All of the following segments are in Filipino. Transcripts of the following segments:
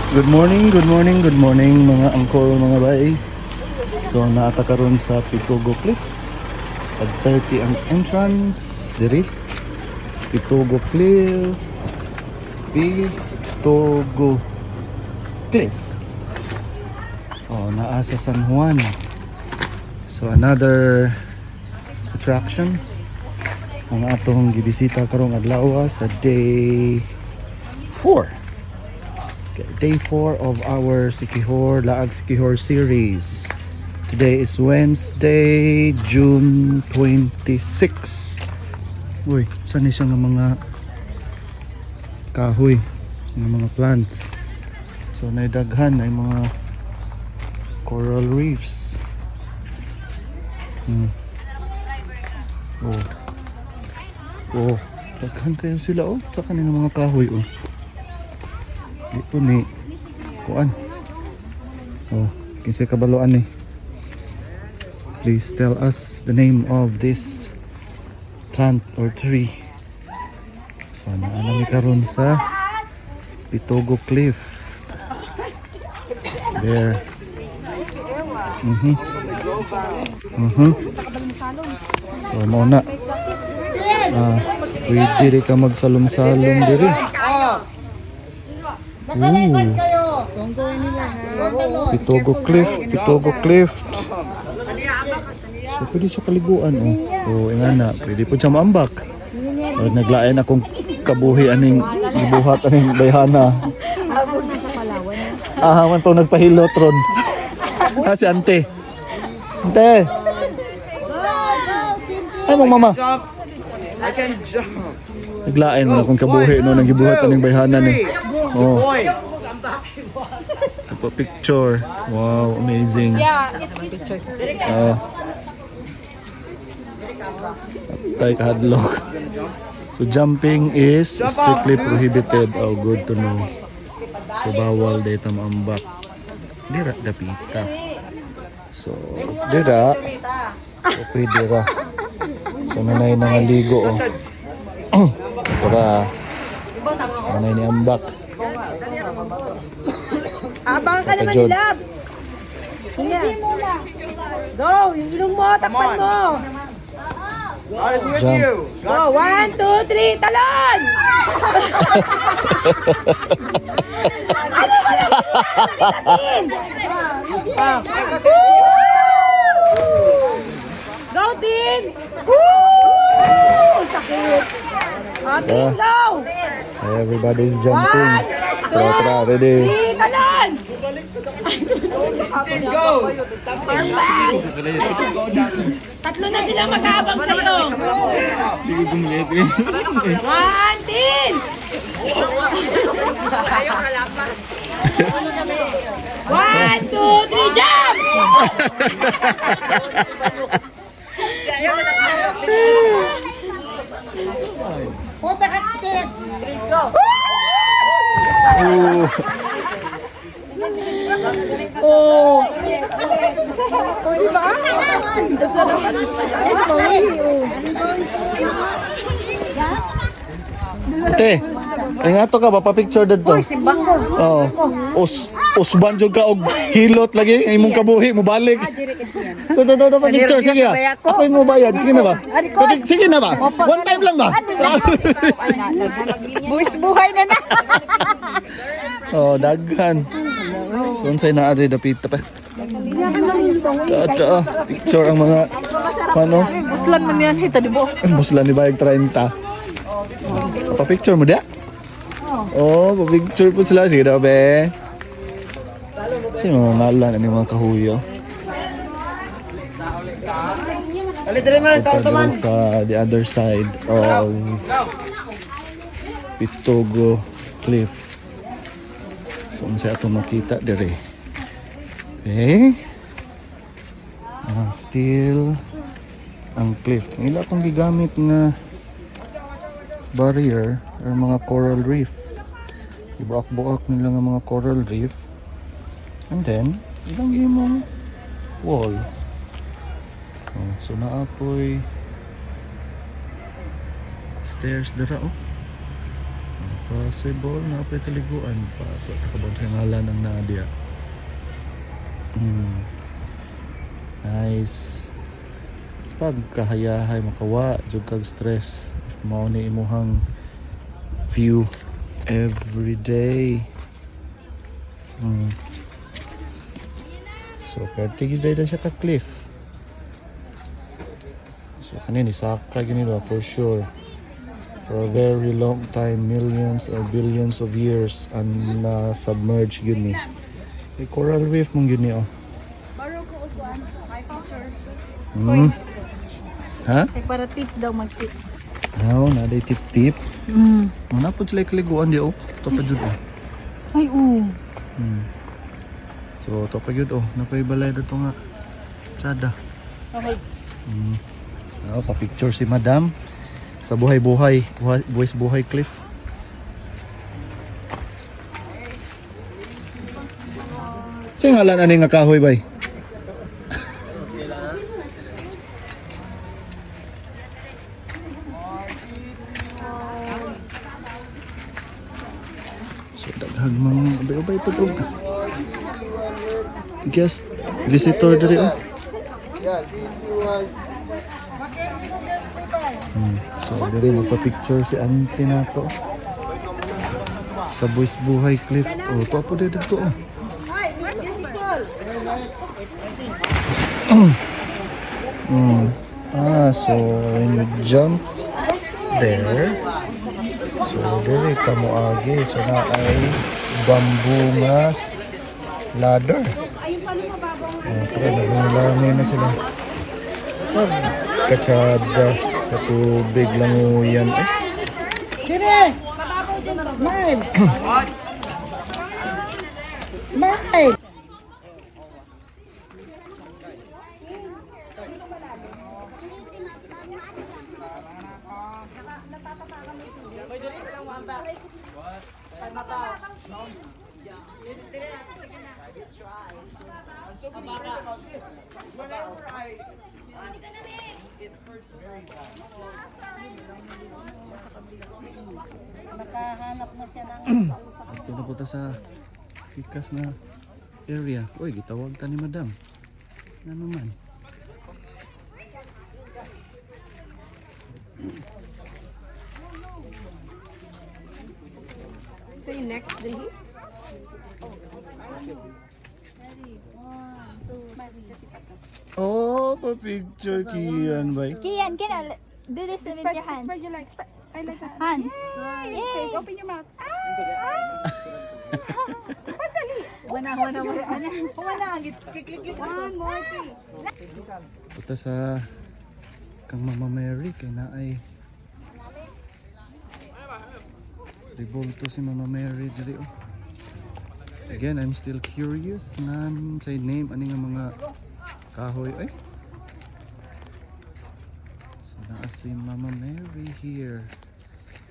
Good morning, good morning, good morning mga angkol, mga bay. So naata karon sa Pitugo Cliff. At 30 ang entrance diri. Pitugo Cliff. Pitugo Cliff. Oh, naa sa San Juan. So another attraction ang atong gibisita karong adlaw sa day 4. Day 4 of our Siquijor Laag Siquijor series. Today is Wednesday, June 26. Uy, saan ni siya ng mga kahoy, ng mga plants. So naidaghan ay mga coral reefs. Oh, daghan kayo sila oh. Sa kanina mga kahoy oh. Di po ni kuan. Oh, kinsa kabaloan ni. Please tell us the name of this plant or tree. So naana mi karon sa Pitugo Cliff. There. So mo na. Pwede ka magsalom-salom diri. Pitugo Cliff, Pitugo Cliff. So pwede sa kaliguan oh. So ingana, pwede po siya maambak. O, naglain akong kabuhi aning gibuhat aning bayhana. Man to nagpahilot ron. Si ante. Ante. Ay mong mama. I can jump. Naglain mo akong kabuhi no nang gibuhat aning bayhana ni. Oh. Picture. Wow, amazing. Yeah, it's pictures. Tay kahadlok. So jumping is strictly prohibited. Oh, good to know. So bawal dito maambak. Dira dapita. So dira. So pwede ra. So nanay nangaligo oh. Para nanay ni ambak. Abang ka naman nila. Hindi muna. Go, yung ilong mo, takpan mo. God is with Jump. you. Go, 1, 2, 3, talon! Ano ba lang? Go, team! Woo! Sakit! Team, go! Everybody's jumping. Tara, ready. 3, talon! Go. Tatlo na sila mag-aabang sa'yo. 1, team! 1, 2, 3, jump! Oh. Oh, di ba? Ate, ingato ka ba pa-picture dito? Uy, simbang ko. Oo. Usban jud ka og hilot lagi ang imong kabuhi mo balik. Toto pa-picture sige. Ako mo bayad, sige na ba? Sige na ba? One time lang ba? Buwis buhay na na. Oh, daghan. So unsay naa diri dapita pa. Picture ang mga ano? Muslan man yan, hita di bo. Muslan ni bayag 30. Pa-picture mo dia? Oh, pa-picture po sila. Sige daw, be. Kasi mga malan, ano yung mga kahuyo. Punta doon sa the other side of Pitugo Cliff. So, unsay ato makita dire. Okay. Still ang cliff. Ang ila itong gigamit nga barrier or mga coral reef. Ibuak-buak nila nga mga coral reef. And then, ilang imong wall. Oh, so naapoy stairs dira oh. Possible na pa kaliguan pa. Takabon sa ngalan ng Nadia. Nice. Pagkahayahay makawa jud kag stress if mao ni imuhang view every day. So pertig day na siya ka cliff. So kanini saka gini ba for sure. For a very long time, millions or billions of years and submerged yun ni. May coral reef mong yun ni oh. Baro ko upuan. My picture. Ha? Ay para tip daw mag-tip. Na day tip-tip. Mana po sila kaliguan di oh. Ito pa dyan oh. Ay So ito pa yun oh. Napaibalay na ito nga. Tsada. Okay. Pa-picture si Madam. Sa buhay-buhay. Buhay cliff. Sing halan ani nga kahoy bay? So daghang mga ubay-ubay pud og guest visitor diri oh. So diri magpa-picture si auntie nato sa buhay cliff. Oh, to po dito to oh. So when you jump there, so dili ka mo agi. So na ay bamboo nga ladder. Kaya naglalami na sila. Katsada sa tubig lang yan eh. Kire! Smile! Smile! Nakahanap na siya ng Ito na po ta sa fikas na area. Uy, gitawag ta ni Madam. Ano man? So yung next day? Oh, pa-picture Kian bay. Kian, do this with your hands. Spread your legs. I like that. Hands. Yay. Open your mouth. One more thing. Punta sa kang Mama Mary kay naay ribulto si Mama Mary diri oh. Again, I'm still curious nan say name ani nga mga kahoy ay. So naa si Mama Mary here.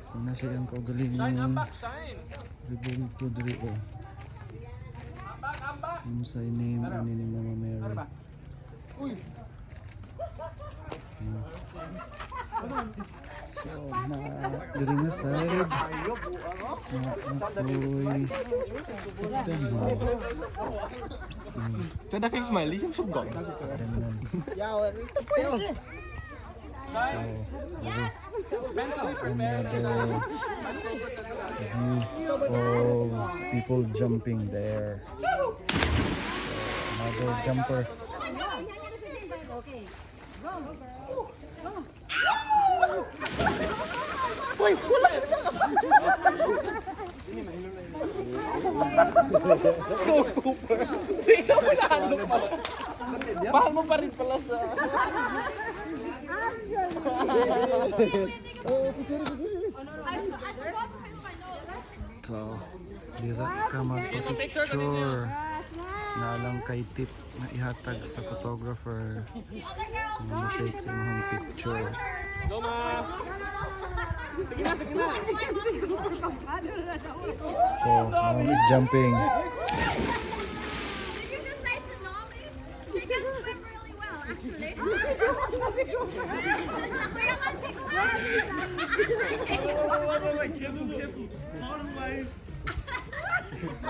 So na siya ang kaugaling ng ribulto diri oh. Yung say name ani ni Mama Mary. So na diri nga side na apoy Kada kayo smile, isang sugot. another view of people jumping there. Another jumper. Sino mo na ano pa? Bahal mo pa rin pala sa... So, dira ka magpa-picture na lang kay tip na ihatag sa photographer na take sa imong picture. So, mom is jumping. She can swim really well, actually.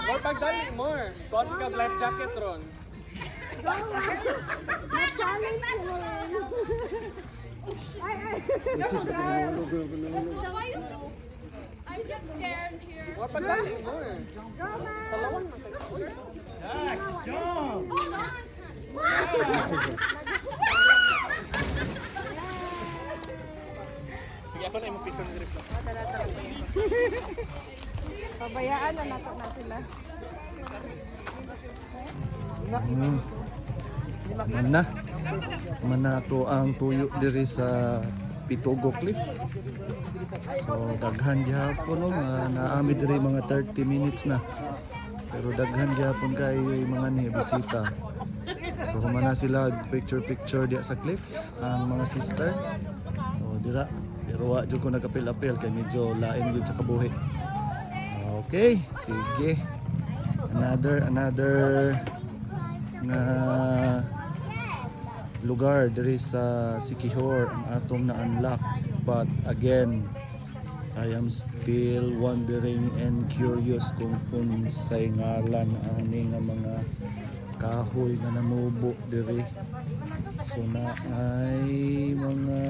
More pagdali, more. Kon ka life jacket ron. More pagdali, more. Talawan na kayo. Sige, ako na yung picture ng grip. Pabayaan na nato na sila. Mana to ang tuyo diri sa Pitogo Cliff. So daghan gyapon no nga naami diri mga 30 minutes na. Pero daghan gyapon kay mga ni bisita. So humana sila picture dia sa cliff ang mga sister. So dira pero wa jud ko nagapil-apil kay medyo lain gyud sa kabuhi. Okay, sige. Another nga lugar diri sa Siquijor ang atong na-unlock, but again I am still wondering and curious kung unsay ngalan ani nga mga kahoy nga nanubo diri. So na ay mga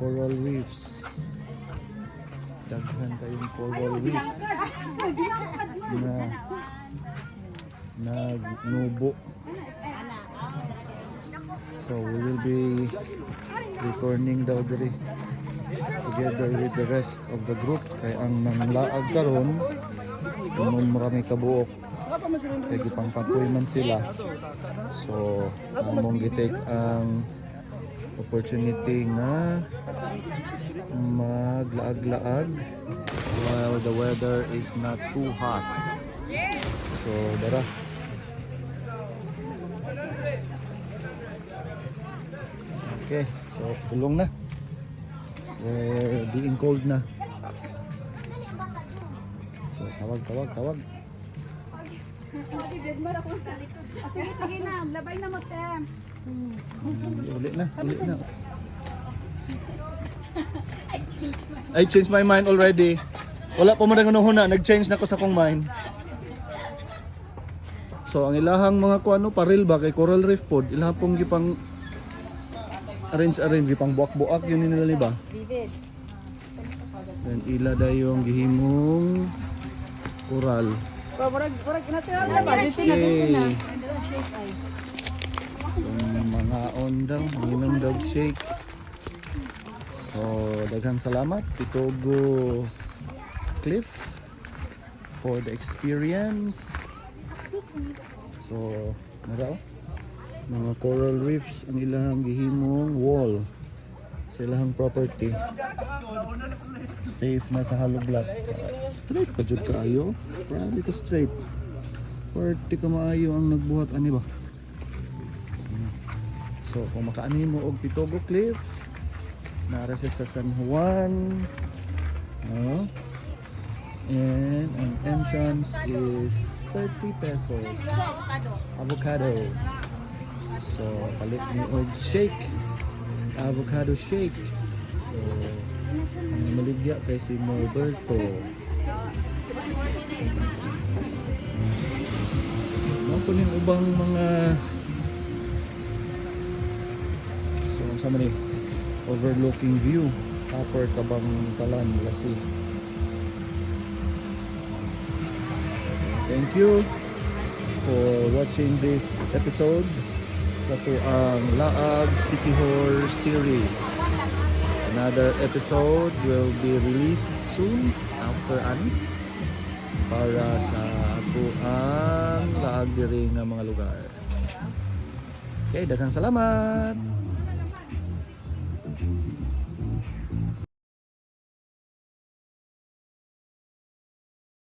coral reefs, daghan kayong coral reef na nagnubo. So we will be returning daw diri together with the rest of the group kay ang nanglaag karon marami kabuok kay gipangpapoy man sila. So among gitake ang opportunity nga maglaag-laag while the weather is not too hot. So dara. Okay, so tulong na. We're being cold na. So tawag. Sige na, labay na mo, Tem. Uli na. I changed my mind already. Wala pa man huna, nag-change na ko sa kong mind. So ang ilahang mga kuano paril ba kay coral reef pod, ilahang pong gipang arrange gipang buak-buak yun nila ni ba? Vivid. Then ila dayong gihimong coral. Murag natural na ba? Dito na. Mga daw, minum daw shake. So daghang salamat Pitogo Cliff for the experience. So nara mga coral reefs ang ilang gihimong wall sa ilang property. Safe na sa halublat. Straight pa jud kaayo. Grabe ka straight. Party ka maayo ang nagbuhat ani ba? So kung makaani mo og Pitogo Cliff, nara siya sa San Juan. No? And an entrance is 30 pesos. Avocado. So palit ni og shake. Avocado shake. So maligya kay si Norberto. Ano ning ubang mga so sama ni overlooking view upper Kabang Talan Lasig. Thank you for watching this episode sa tuang Laag Siquijor series. Another episode will be released soon after ani para sa tuang laag diri nga mga lugar. Okay, daghang salamat.